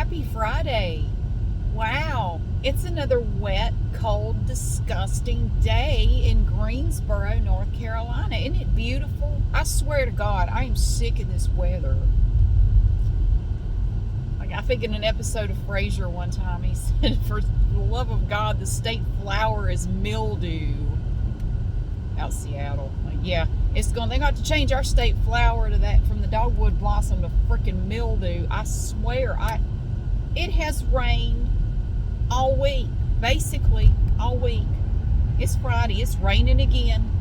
Happy Friday. Wow. It's another wet, cold, disgusting day in Greensboro, North Carolina. Isn't it beautiful? I swear to God, I am sick of this weather. Like, I think in an episode of Frasier one time, he said, for the love of God, the state flower is mildew. Out Seattle. Like, yeah, they got to change our state flower to that, from the dogwood blossom to freaking mildew. I swear, it has rained all week, basically all week. It's Friday, it's raining again.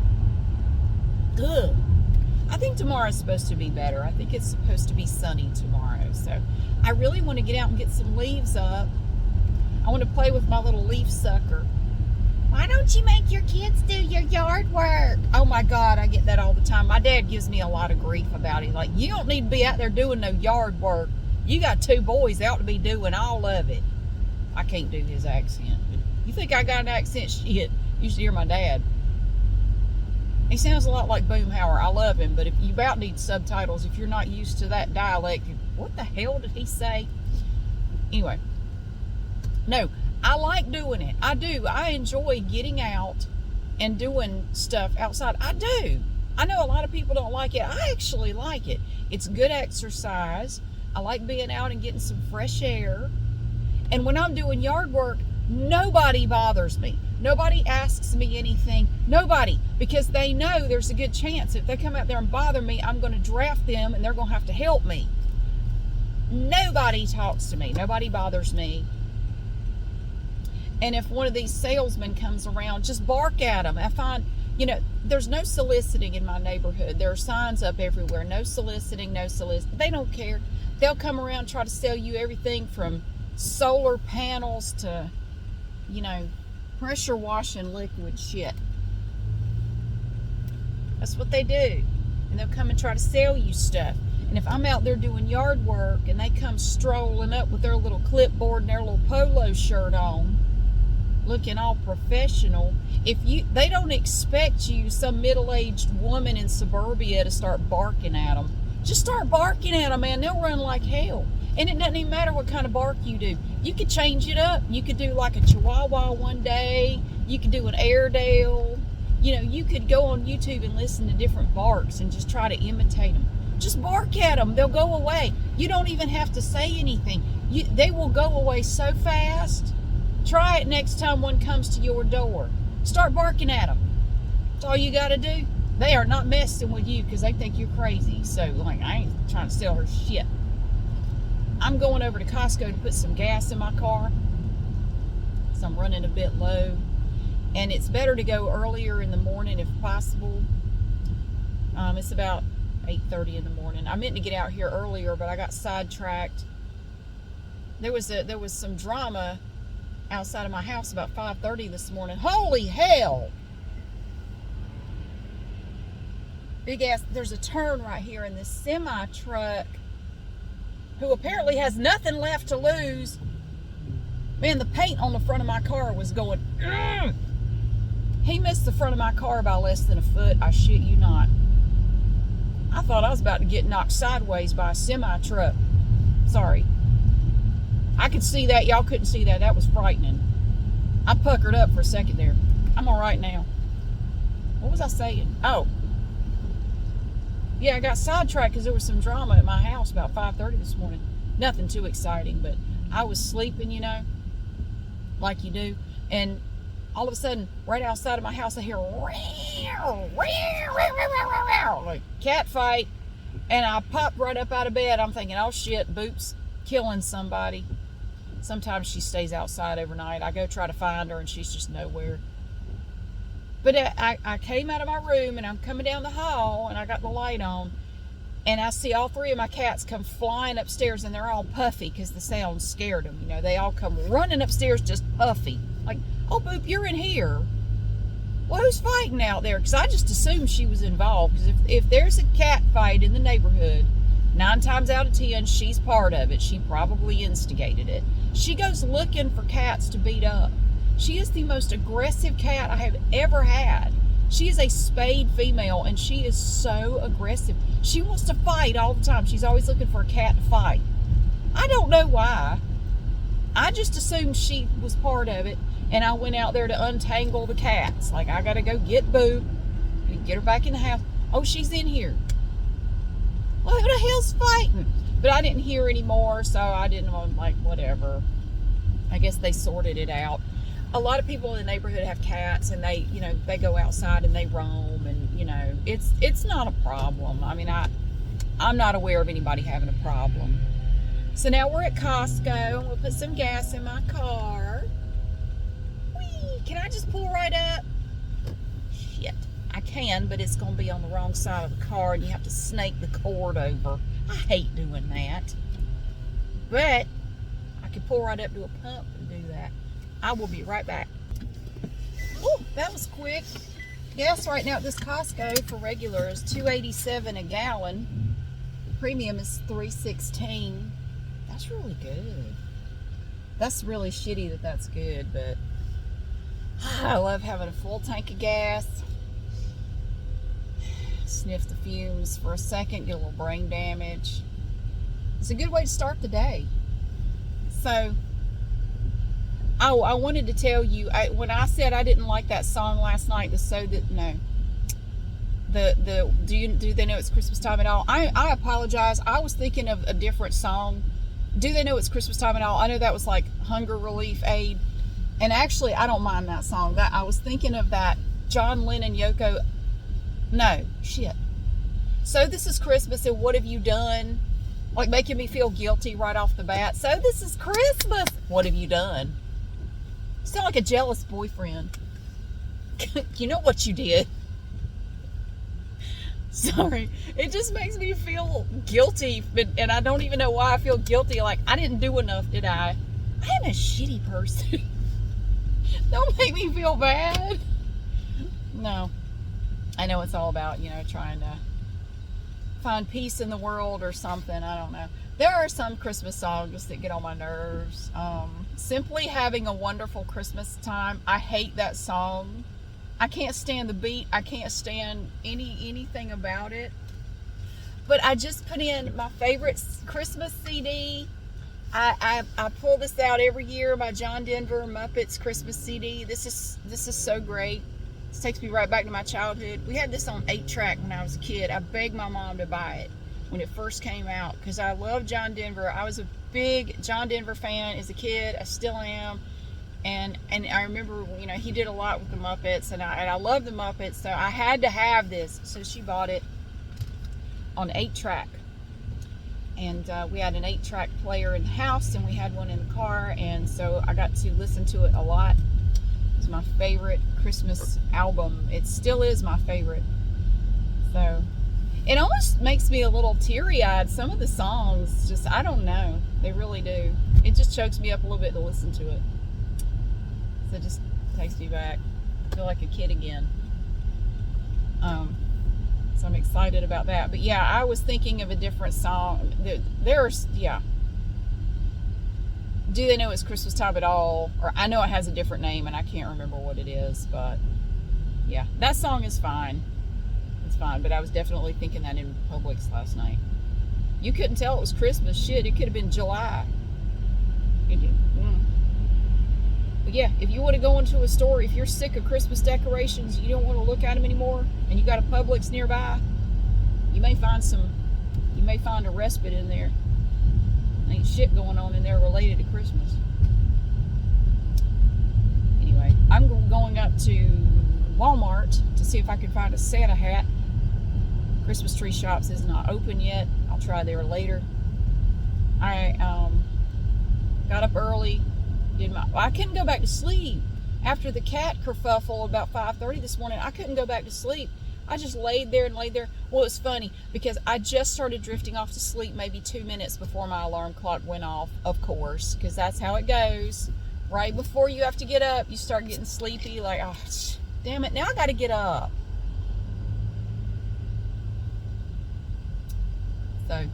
Ugh. I think tomorrow's supposed to be better. I think it's supposed to be sunny tomorrow. So I really want to get out and get some leaves up. I want to play with my little leaf sucker. Why don't you make your kids do your yard work? Oh my God, I get that all the time. My dad gives me a lot of grief about it. Like, you don't need to be out there doing no yard work. You got 2 boys, they ought to be doing all of it. I can't do his accent. You think I got an accent? Shit. You should hear my dad. He sounds a lot like Boomhauer. I love him, but if you about need subtitles, if you're not used to that dialect, what the hell did he say? Anyway. No. I like doing it. I do. I enjoy getting out and doing stuff outside. I do. I know a lot of people don't like it. I actually like it. It's good exercise. I like being out and getting some fresh air. And when I'm doing yard work, nobody bothers me. Nobody asks me anything. Nobody. Because they know there's a good chance if they come out there and bother me, I'm going to draft them and they're going to have to help me. Nobody talks to me. Nobody bothers me. And if one of these salesmen comes around, just bark at them. I find, there's no soliciting in my neighborhood. There are signs up everywhere. No soliciting, no soliciting. They don't care. They'll come around and try to sell you everything from solar panels to, pressure washing liquid shit. That's what they do. And they'll come and try to sell you stuff. And if I'm out there doing yard work and they come strolling up with their little clipboard and their little polo shirt on, looking all professional, they don't expect you, some middle-aged woman in suburbia, to start barking at them. Just start barking at them, man. They'll run like hell. And it doesn't even matter what kind of bark you do. You could change it up. You could do like a Chihuahua one day. You could do an Airedale. You could go on YouTube and listen to different barks and just try to imitate them. Just bark at them. They'll go away. You don't even have to say anything. They will go away so fast. Try it next time one comes to your door. Start barking at them. That's all you got to do. They are not messing with you because they think you're crazy. So, I ain't trying to sell her shit. I'm going over to Costco to put some gas in my car. So I'm running a bit low. And it's better to go earlier in the morning if possible. It's about 8:30 in the morning. I meant to get out here earlier, but I got sidetracked. There was some drama outside of my house about 5:30 this morning. Holy hell! Big ass, there's a turn right here, and this semi truck, who apparently has nothing left to lose. Man, the paint on the front of my car was going, ugh! He missed the front of my car by less than a foot. I shit you not. I thought I was about to get knocked sideways by a semi truck. Sorry. I could see that. Y'all couldn't see that. That was frightening. I puckered up for a second there. I'm all right now. What was I saying? Oh. Yeah, I got sidetracked because there was some drama at my house about 5:30 this morning. Nothing too exciting, but I was sleeping, like you do. And all of a sudden, right outside of my house, I hear like cat fight. And I popped right up out of bed. I'm thinking, oh shit, Boop's killing somebody. Sometimes she stays outside overnight. I go try to find her and she's just nowhere. But I came out of my room and I'm coming down the hall and I got the light on. And I see all 3 of my cats come flying upstairs and they're all puffy because the sound scared them. They all come running upstairs just puffy. Like, oh, Boop, you're in here. Well, who's fighting out there? Because I just assumed she was involved. Because if there's a cat fight in the neighborhood, 9 times out of 10, she's part of it. She probably instigated it. She goes looking for cats to beat up. She is the most aggressive cat I have ever had. She is a spayed female, and she is so aggressive. She wants to fight all the time. She's always looking for a cat to fight. I don't know why. I just assumed she was part of it, and I went out there to untangle the cats. Like, I gotta go get Boo and get her back in the house. Oh, she's in here. What the hell's fighting? But I didn't hear anymore, so I didn't, like, whatever. I guess they sorted it out. A lot of people in the neighborhood have cats, and they, you know, they go outside and they roam, and, you know, it's not a problem. I mean, I'm not aware of anybody having a problem. So now we're at Costco, and we'll put some gas in my car. Whee! Can I just pull right up? Shit. I can, but it's going to be on the wrong side of the car, and you have to snake the cord over. I hate doing that. But I can pull right up to a pump and do that. I will be right back. Oh, that was quick. Gas right now at this Costco for regular is $2.87 a gallon. Premium is $3.16. That's really good. That's really shitty that that's good, but I love having a full tank of gas. Sniff the fumes for a second, get a little brain damage. It's a good way to start the day. So, I wanted to tell you, when I said I didn't like that song last night, do they know it's Christmas time at all? I apologize. I was thinking of a different song. Do they know it's Christmas time at all? I know that was like Hunger Relief Aid. And actually, I don't mind that song. That I was thinking of that John Lennon, Yoko. No, shit. So this is Christmas, and what have you done? Like making me feel guilty right off the bat. So this is Christmas. What have you done? You sound like a jealous boyfriend. You know what you did. Sorry. It just makes me feel guilty, and I don't even know why I feel guilty. Like, I didn't do enough, did I? I am a shitty person. Don't make me feel bad. No. I know it's all about, you know, trying to find peace in the world or something. I don't know. There are some Christmas songs that get on my nerves. Simply Having a Wonderful Christmas Time. I hate that song. I can't stand the beat. I can't stand anything about it. But I just put in my favorite Christmas CD. I pull this out every year, my John Denver Muppets Christmas CD. This is so great. This takes me right back to my childhood. We had this on 8-track when I was a kid. I begged my mom to buy it when it first came out because I love John Denver. I was a big John Denver fan as a kid. I still am. And I remember, you know, he did a lot with the Muppets, and I love the Muppets, so I had to have this. So she bought it on 8-track. And we had an 8-track player in the house, and we had one in the car, and so I got to listen to it a lot. It's my favorite Christmas album. It still is my favorite. So it almost makes me a little teary-eyed. Some of the songs, just, I don't know. They really do. It just chokes me up a little bit to listen to it. So it just takes me back. I feel like a kid again. So I'm excited about that. But yeah, I was thinking of a different song. Yeah. Do They Know It's Christmas Time at All? Or I know it has a different name and I can't remember what it is. But yeah, that song is fine. It's fine. But I was definitely thinking that in Publix last night. You couldn't tell it was Christmas. Shit, it could have been July. But yeah, if you want to go into a store, if you're sick of Christmas decorations, you don't want to look at them anymore, and you got a Publix nearby, you may find a respite in there. Ain't shit going on in there related to Christmas. Anyway, I'm going up to Walmart to see if I can find a Santa hat. Christmas Tree Shops is not open yet. I'll try there later. I got up early. I couldn't go back to sleep after the cat kerfuffle about 5:30 this morning. I couldn't go back to sleep. I just laid there. Well, it was funny because I just started drifting off to sleep maybe 2 minutes before my alarm clock went off, of course, because that's how it goes. Right before you have to get up, you start getting sleepy, like, oh, damn it, now I got to get up. So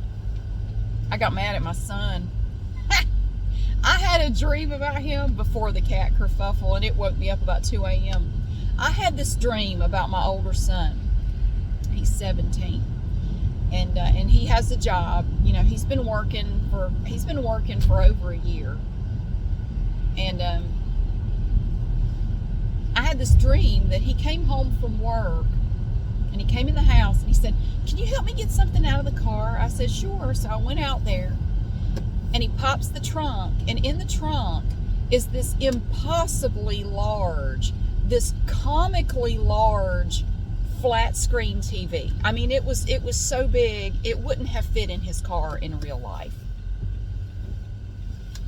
I got mad at my son. I had a dream about him before the cat kerfuffle, and it woke me up about 2 a.m. I had this dream about my older son. He's 17, and he has a job. You know, he's been working for over a year, And I had this dream that he came home from work, and he came in the house, and he said, "Can you help me get something out of the car?" I said, "Sure." So I went out there, and he pops the trunk, and in the trunk is this impossibly large, this comically large flat screen TV. I mean, it was so big, it wouldn't have fit in his car in real life.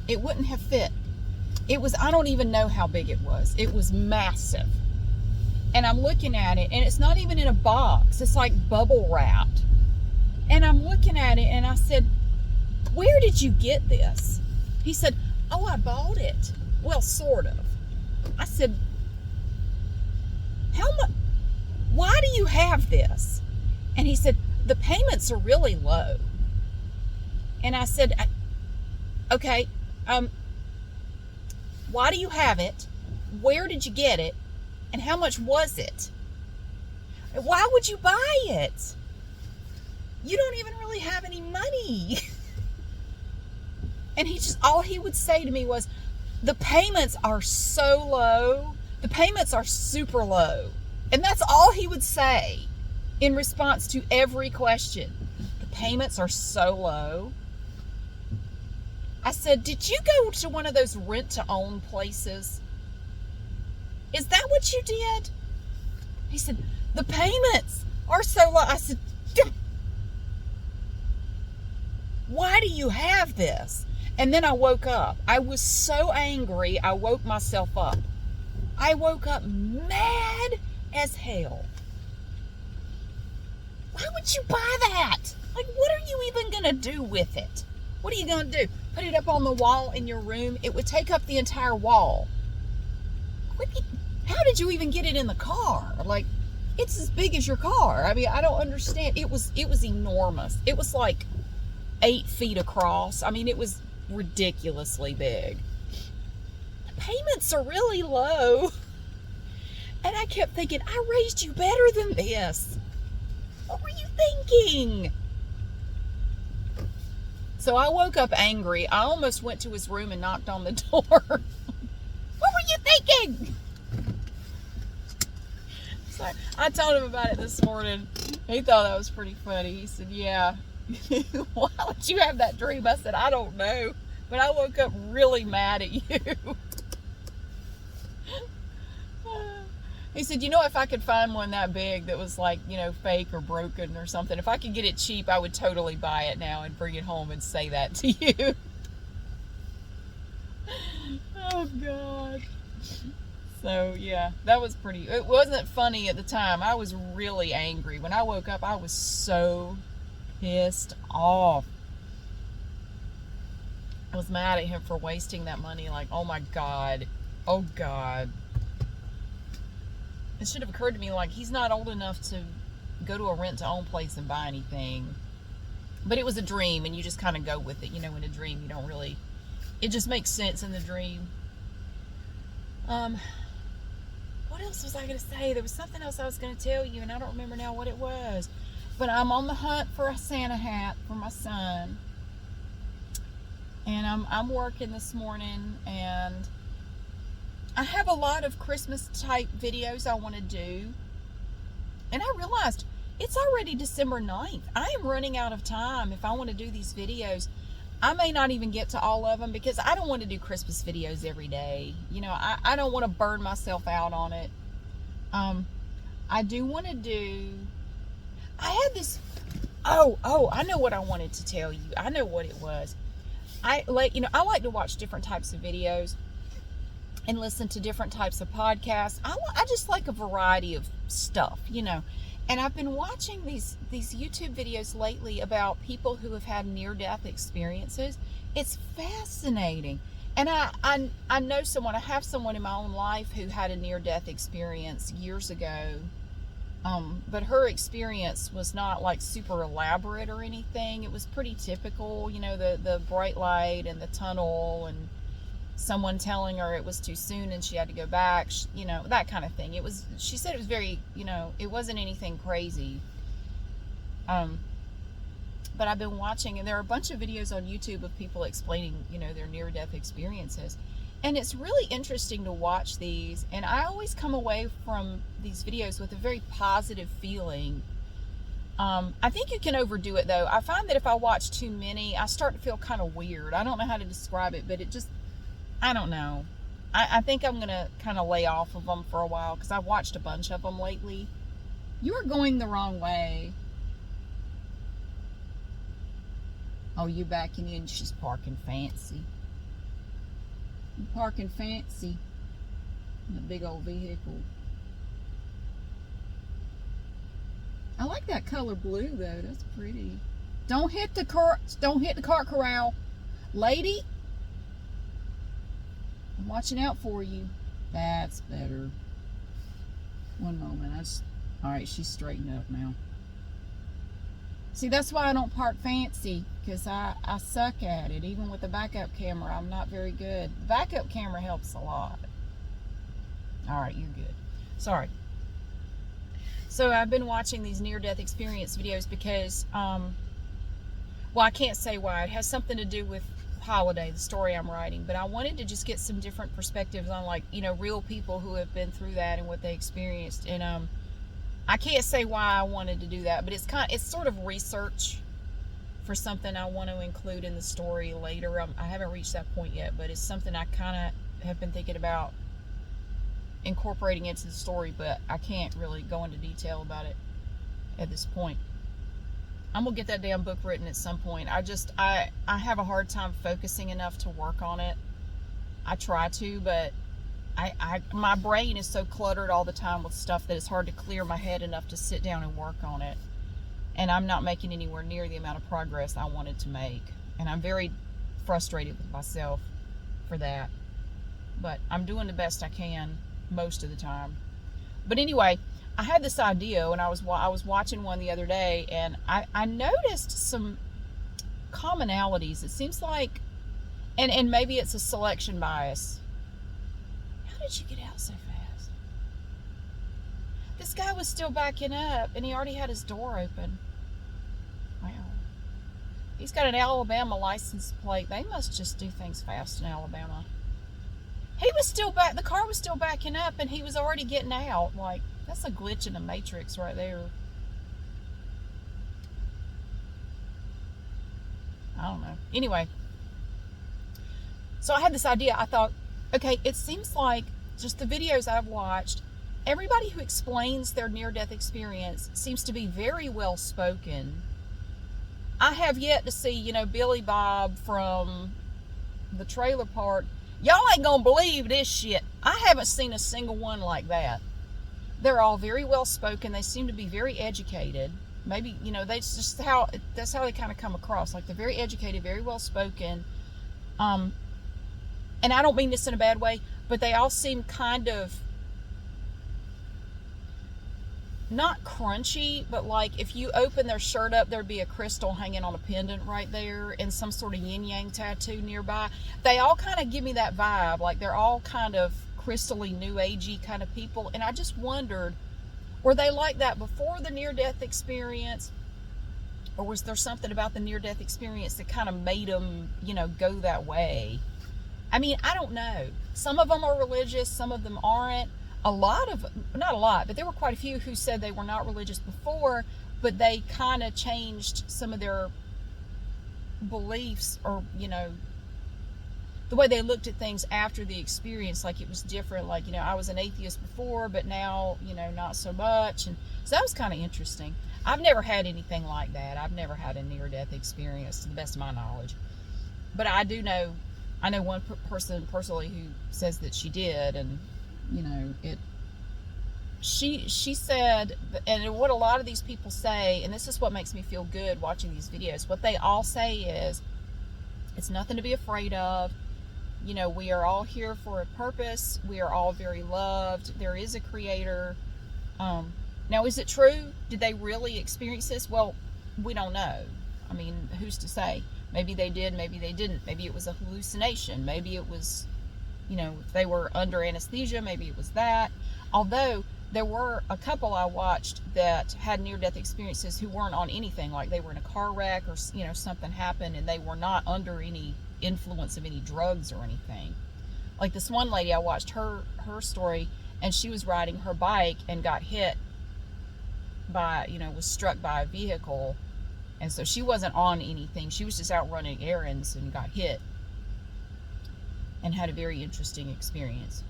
It wouldn't have fit. It was, I don't even know how big it was. It was massive. And I'm looking at it, and it's not even in a box. It's like bubble wrapped. And I'm looking at it, and I said, "Where did you get this?" He said, "Oh, I bought it." Well, sort of. I said, "How much? Why do you have this?" And he said, "The payments are really low." And I said, "Okay, why do you have it? Where did you get it? And how much was it? Why would you buy it? You don't even really have any money." And all he would say to me was, "The payments are so low. The payments are super low." And that's all he would say in response to every question. "The payments are so low." I said, "Did you go to one of those rent-to-own places? Is that what you did?" He said, "The payments are so low." I said, "Why do you have this?" And then I woke up. I was so angry, I woke myself up. I woke up mad as hell. Why would you buy that? Like, what are you even going to do with it? What are you going to do? Put it up on the wall in your room? It would take up the entire wall. How did you even get it in the car? Like, it's as big as your car. I mean, I don't understand. It was enormous. It was like 8 feet across. I mean, it was ridiculously big. The payments are really low. And I kept thinking, I raised you better than this. What were you thinking? So I woke up angry. I almost went to his room and knocked on the door. What were you thinking? So I told him about it this morning. He thought that was pretty funny. He said, "Yeah, why would you have that dream?" I said, "I don't know, but I woke up really mad at you." He said, "You know, if I could find one that big that was like, fake or broken or something, if I could get it cheap, I would totally buy it now and bring it home and say that to you." Oh, God. So, yeah, that was it wasn't funny at the time. I was really angry. When I woke up, I was so pissed off. I was mad at him for wasting that money. Like, oh my God. Oh, God. It should have occurred to me, like, he's not old enough to go to a rent-to-own place and buy anything. But it was a dream, and you just kind of go with it. In a dream, you don't really... It just makes sense in the dream. What else was I going to say? There was something else I was going to tell you, and I don't remember now what it was. But I'm on the hunt for a Santa hat for my son. And I'm working this morning, and I have a lot of Christmas type videos I want to do. And I realized it's already December 9th. I am running out of time if I want to do these videos. I may not even get to all of them because I don't want to do Christmas videos every day. I don't want to burn myself out on it. I do want to do... I had this... Oh, I know what I wanted to tell you. I know what it was. I like to watch different types of videos and listen to different types of podcasts. I just like a variety of stuff, And I've been watching these YouTube videos lately about people who have had near-death experiences. It's fascinating. And I know I have someone in my own life who had a near-death experience years ago. But her experience was not like super elaborate or anything. It was pretty typical, the bright light and the tunnel and someone telling her it was too soon and she had to go back, that kind of thing. She said it was very, it wasn't anything crazy. But I've been watching, and there are a bunch of videos on YouTube of people explaining, their near-death experiences. And it's really interesting to watch these, and I always come away from these videos with a very positive feeling. I think you can overdo it though. I find that if I watch too many, I start to feel kind of weird. I don't know how to describe it, but it just, I don't know. I think I'm going to kind of lay off of them for a while because I've watched a bunch of them lately. You are going the wrong way. Oh, you backing in? She's parking fancy. You parking fancy in a big old vehicle. I like that color blue though. That's pretty. Don't hit the car. Don't hit the cart corral, lady. I'm watching out for you. That's better. One moment. All right. She's straightened up now. See, that's why I don't park fancy, because I suck at it. Even with the backup camera, I'm not very good. The backup camera helps a lot. All right, you're good. Sorry. So I've been watching these near-death experience videos because, well, I can't say why. It has something to do with Holiday, the story I'm writing. But I wanted to just get some different perspectives on, like, you know, real people who have been through that and what they experienced. And I can't say why I wanted to do that, but it's sort of research for something I want to include in the story later. I haven't reached that point yet, but it's something I kind of have been thinking about incorporating into the story, but I can't really go into detail about it at this point. I'm gonna get that damn book written at some point. I have a hard time focusing enough to work on it. I try to, but my brain is so cluttered all the time with stuff that it's hard to clear my head enough to sit down and work on it. And I'm not making anywhere near the amount of progress I wanted to make. And I'm very frustrated with myself for that. But I'm doing the best I can most of the time. But anyway, I had this idea when I was watching one the other day, and I noticed some commonalities. It seems like, and maybe it's a selection bias. How did you get out so fast? This guy was still backing up, and he already had his door open. Wow. He's got an Alabama license plate. They must just do things fast in Alabama. He was still back. The car was still backing up, and he was already getting out. Like, that's a glitch in the matrix right there. I don't know. Anyway, so I had this idea. I thought, okay, it seems like just the videos I've watched, everybody who explains their near-death experience seems to be very well spoken. I have yet to see, you know, Billy Bob from the trailer park. Y'all ain't gonna believe this shit. I haven't seen a single one like that. They're all very well spoken. They seem to be very educated. Maybe, you know, that's how they kind of come across. Like, they're very educated, very well spoken. And I don't mean this in a bad way, but they all seem kind of not crunchy, but like if you open their shirt up, there'd be a crystal hanging on a pendant right there and some sort of yin-yang tattoo nearby. They all kind of give me that vibe. Like, they're all kind of crystally, new agey kind of people. And I just wondered, were they like that before the near-death experience? Or was there something about the near-death experience that kind of made them, you know, go that way? I mean, I don't know. Some of them are religious, some of them aren't. Not a lot, but there were quite a few who said they were not religious before, but they kind of changed some of their beliefs, or, you know, the way they looked at things after the experience. Like, it was different. Like, you know, I was an atheist before, but now, you know, not so much. And so that was kind of interesting. I've never had anything like that. I've never had a near-death experience, to the best of my knowledge. But I know one person personally who says that she did, and, you know, she said, and what a lot of these people say, and this is what makes me feel good watching these videos, what they all say is, it's nothing to be afraid of. You know, we are all here for a purpose. We are all very loved. There is a creator. Now, is it true? Did they really experience this? Well, we don't know. I mean, who's to say? Maybe they did, maybe they didn't. Maybe it was a hallucination. Maybe it was, you know, if they were under anesthesia, maybe it was that. Although there were a couple I watched that had near-death experiences who weren't on anything. Like, they were in a car wreck, or, you know, something happened, and they were not under any influence of any drugs or anything. Like this one lady, I watched her story, and she was riding her bike and got hit by, was struck by a vehicle. And so she wasn't on anything. She was just out running errands and got hit and had a very interesting experience.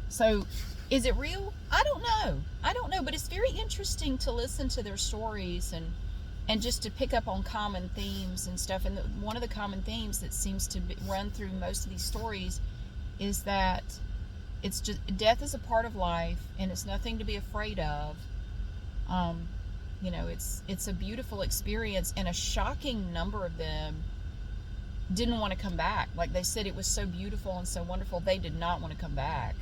So is it real? I don't know, but it's very interesting to listen to their stories and just to pick up on common themes and stuff. And one of the common themes that seems to run through most of these stories is that it's just death is a part of life, and it's nothing to be afraid of. It's a beautiful experience, and a shocking number of them didn't want to come back. Like they said, it was so beautiful and so wonderful, they did not want to come back.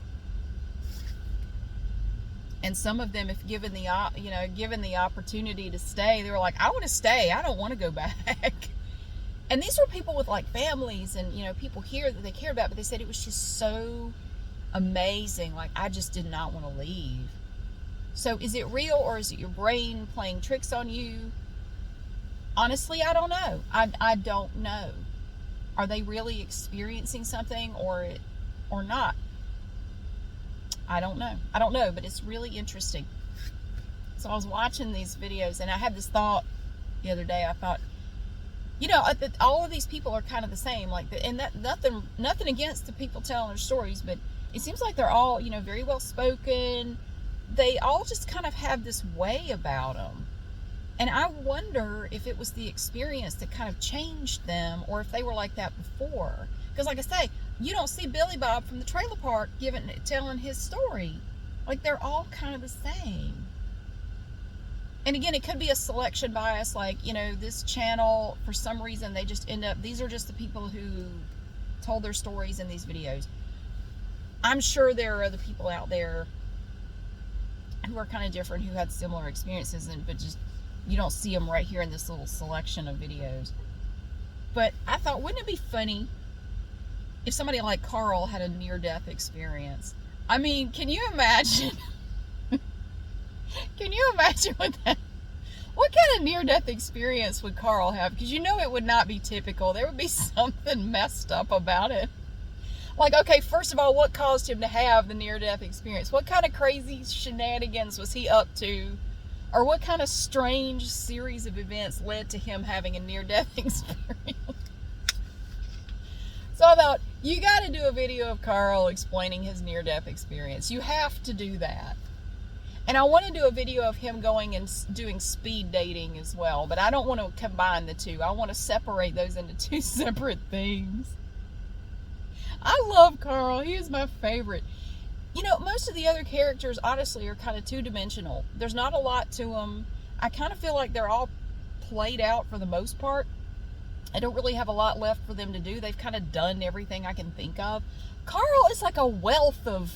And some of them, if given the opportunity to stay, they were like, I want to stay. I don't want to go back. And these were people with like families and, people here that they cared about, but they said it was just so amazing. Like, I just did not want to leave. So is it real, or is it your brain playing tricks on you? Honestly, I don't know. I don't know. Are they really experiencing something or not? I don't know, but it's really interesting. So I was watching these videos, and I had this thought the other day. I thought, all of these people are kind of the same. And that nothing against the people telling their stories, but it seems like they're all, very well spoken. They all just kind of have this way about them. And I wonder if it was the experience that kind of changed them, or if they were like that before. Because like I say, you don't see Billy Bob from the trailer park telling his story. Like, they're all kind of the same. And again, it could be a selection bias. Like, this channel, for some reason, they just these are just the people who told their stories in these videos. I'm sure there are other people out there who are kind of different, who had similar experiences, but just, you don't see them right here in this little selection of videos. But I thought, wouldn't it be funny if somebody like Carl had a near-death experience? I mean, can you imagine? Can you imagine what kind of near-death experience would Carl have? Because it would not be typical. There would be something messed up about it. Like, okay, first of all, what caused him to have the near-death experience? What kind of crazy shenanigans was he up to? Or what kind of strange series of events led to him having a near-death experience? So I thought, you got to do a video of Carl explaining his near-death experience. You have to do that. And I want to do a video of him going and doing speed dating as well. But I don't want to combine the two. I want to separate those into two separate things. I love Carl. He is my favorite. Most of the other characters, honestly, are kind of two-dimensional. There's not a lot to them. I kind of feel like they're all played out for the most part. I don't really have a lot left for them to do. They've kind of done everything I can think of. Carl is like a wealth of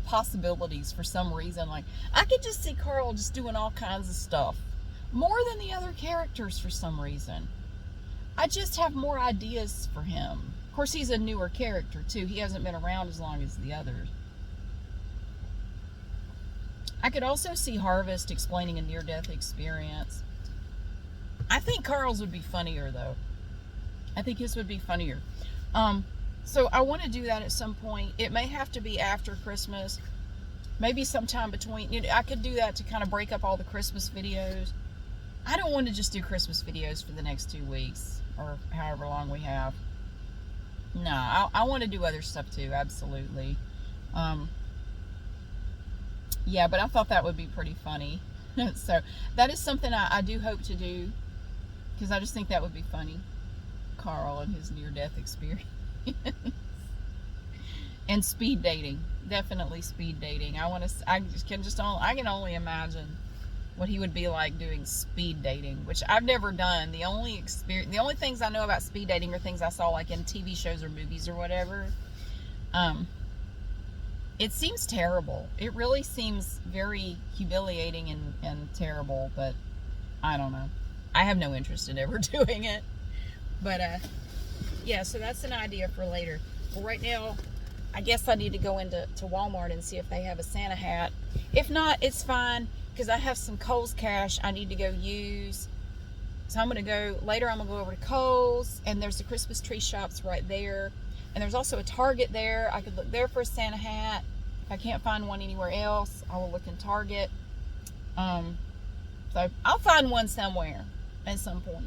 possibilities for some reason. Like, I could just see Carl just doing all kinds of stuff. More than the other characters for some reason. I just have more ideas for him. Of course, he's a newer character, too. He hasn't been around as long as the others. I could also see Harvest explaining a near-death experience. I think Carl's would be funnier, though. I think his would be funnier. So I want to do that at some point. It may have to be after Christmas. Maybe sometime between. I could do that to kind of break up all the Christmas videos. I don't want to just do Christmas videos for the next 2 weeks, or however long we have. No, I want to do other stuff too, absolutely. Yeah, but I thought that would be pretty funny. So that is something I do hope to do, because I just think that would be funny. Carl and his near-death experience. And speed dating. Definitely speed dating. I can only imagine what he would be like doing speed dating, which I've never done. The only things I know about speed dating are things I saw like in TV shows or movies or whatever. It seems terrible. It really seems very humiliating and terrible, but I don't know. I have no interest in ever doing it. But yeah, so that's an idea for later. Well, right now, I guess I need to go into Walmart and see if they have a Santa hat. If not, it's fine, because I have some Kohl's cash I need to go use So I'm going to go, later I'm going to go over to Kohl's, and there's the Christmas tree shops right there. And there's also a Target there. I could look there for a Santa hat. If I can't find one anywhere else, I will look in Target. So I'll find one somewhere at some point.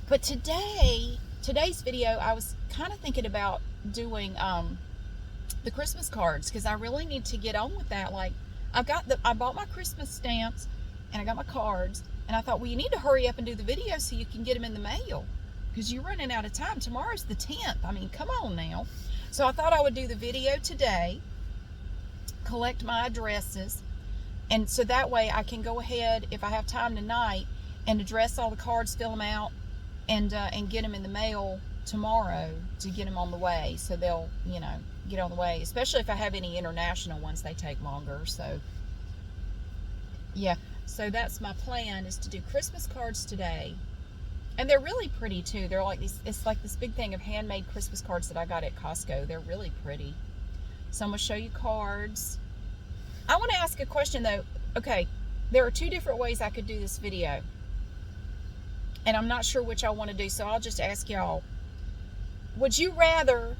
But today's video, I was kind of thinking about doing the Christmas cards, because I really need to get on with that. Like, I bought my Christmas stamps and I got my cards, and I thought, well, you need to hurry up and do the video so you can get them in the mail, because you're running out of time. Tomorrow's the 10th. I mean, come on now. So I thought I would do the video today, collect my addresses, and so that way I can go ahead, if I have time tonight, and address all the cards, fill them out, and get them in the mail tomorrow to get them on the way, so they'll, get on the way. Especially if I have any international ones, they take longer. So yeah, so that's my plan, is to do Christmas cards today. And they're really pretty too. They're like these, it's like this big thing of handmade Christmas cards that I got at Costco. They're really pretty. So I'm gonna show you cards. I want to ask a question though. Okay, there are two different ways I could do this video, and I'm not sure which I want to do, so I'll just ask y'all. Would you rather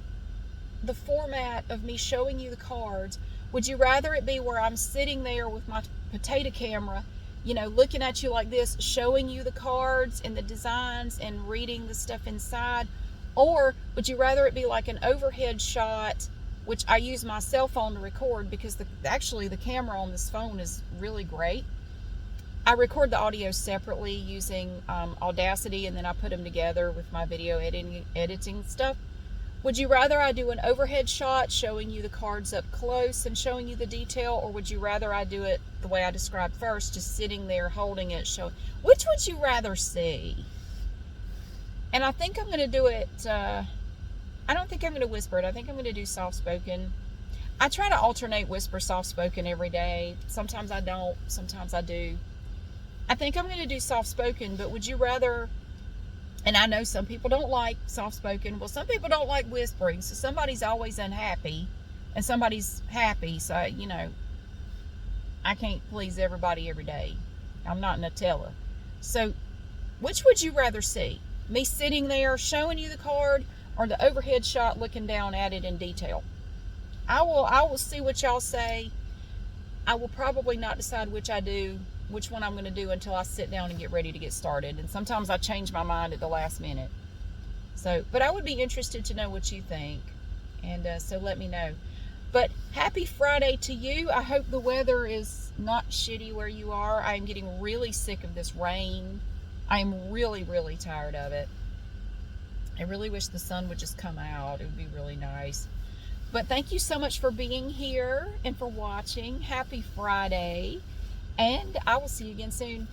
the format of me showing you the cards, would you rather it be where I'm sitting there with my potato camera, looking at you like this, showing you the cards and the designs and reading the stuff inside? Or would you rather it be like an overhead shot, which I use my cell phone to record, because actually the camera on this phone is really great. I record the audio separately using Audacity, and then I put them together with my video editing stuff. Would you rather I do an overhead shot showing you the cards up close and showing you the detail, or would you rather I do it the way I described first, just sitting there holding it, showing? Which would you rather see? And I think I'm going to do it, I don't think I'm going to whisper it. I think I'm going to do soft-spoken. I try to alternate whisper, soft-spoken every day. Sometimes I don't, sometimes I do. I think I'm going to do soft-spoken, but would you rather... And I know some people don't like soft-spoken. Well, some people don't like whispering. So somebody's always unhappy and somebody's happy. So, I can't please everybody every day. I'm not Nutella. So which would you rather see? Me sitting there showing you the card, or the overhead shot looking down at it in detail? I will see what y'all say. I will probably not decide which one I'm going to do until I sit down and get ready to get started. And sometimes I change my mind at the last minute. So, but I would be interested to know what you think. And so let me know. But happy Friday to you. I hope the weather is not shitty where you are. I am getting really sick of this rain. I am really, really tired of it. I really wish the sun would just come out. It would be really nice. But thank you so much for being here and for watching. Happy Friday. And I will see you again soon.